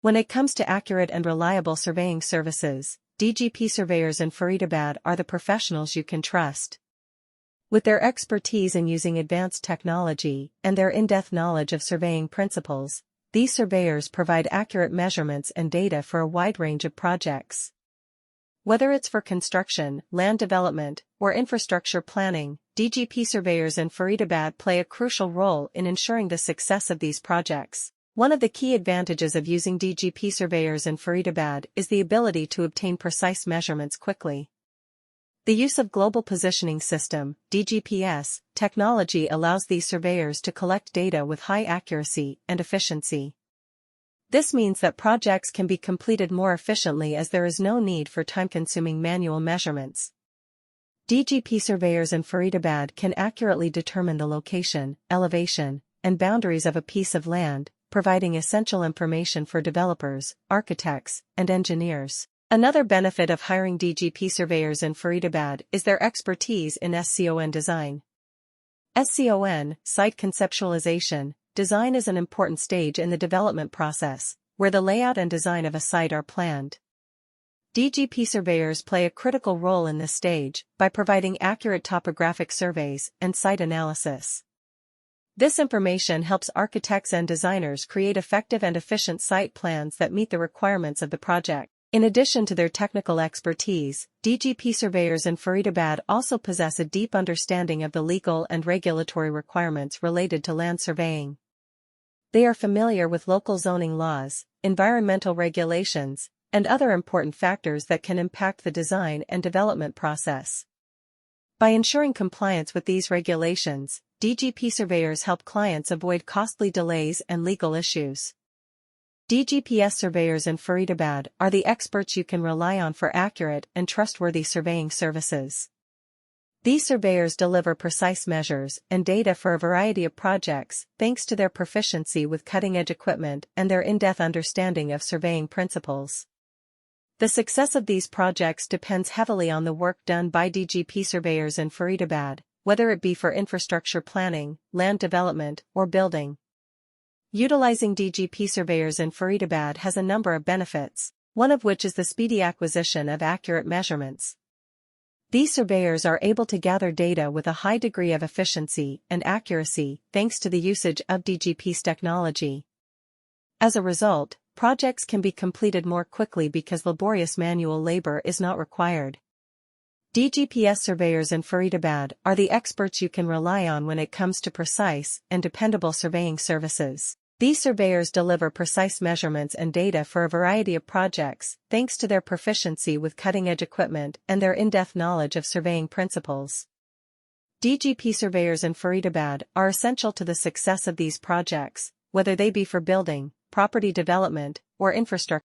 When it comes to accurate and reliable surveying services, DGP surveyors in Faridabad are the professionals you can trust. With their expertise in using advanced technology and their in-depth knowledge of surveying principles, these surveyors provide accurate measurements and data for a wide range of projects. Whether it's for construction, land development, or infrastructure planning, DGP surveyors in Faridabad play a crucial role in ensuring the success of these projects. One of the key advantages of using DGP surveyors in Faridabad is the ability to obtain precise measurements quickly. The use of Global Positioning System (DGPS) technology allows these surveyors to collect data with high accuracy and efficiency. This means that projects can be completed more efficiently as there is no need for time-consuming manual measurements. DGP surveyors in Faridabad can accurately determine the location, elevation, and boundaries of a piece of land, providing essential information for developers, architects, and engineers. Another benefit of hiring DGP surveyors in Faridabad is their expertise in SCON design. SCON, site conceptualization, design is an important stage in the development process, where the layout and design of a site are planned. DGP surveyors play a critical role in this stage by providing accurate topographic surveys and site analysis. This information helps architects and designers create effective and efficient site plans that meet the requirements of the project. In addition to their technical expertise, DGP surveyors in Faridabad also possess a deep understanding of the legal and regulatory requirements related to land surveying. They are familiar with local zoning laws, environmental regulations, and other important factors that can impact the design and development process. By ensuring compliance with these regulations, DGP surveyors help clients avoid costly delays and legal issues. DGPS surveyors in Faridabad are the experts you can rely on for accurate and trustworthy surveying services. These surveyors deliver precise measures and data for a variety of projects thanks to their proficiency with cutting-edge equipment and their in-depth understanding of surveying principles. The success of these projects depends heavily on the work done by DGP surveyors in Faridabad, whether it be for infrastructure planning, land development, or building. Utilizing DGP surveyors in Faridabad has a number of benefits, one of which is the speedy acquisition of accurate measurements. These surveyors are able to gather data with a high degree of efficiency and accuracy thanks to the usage of DGP's technology. As a result, projects can be completed more quickly because laborious manual labor is not required. DGPS surveyors in Faridabad are the experts you can rely on when it comes to precise and dependable surveying services. These surveyors deliver precise measurements and data for a variety of projects thanks to their proficiency with cutting-edge equipment and their in-depth knowledge of surveying principles. DGP surveyors in Faridabad are essential to the success of these projects, whether they be for building, property development, or infrastructure.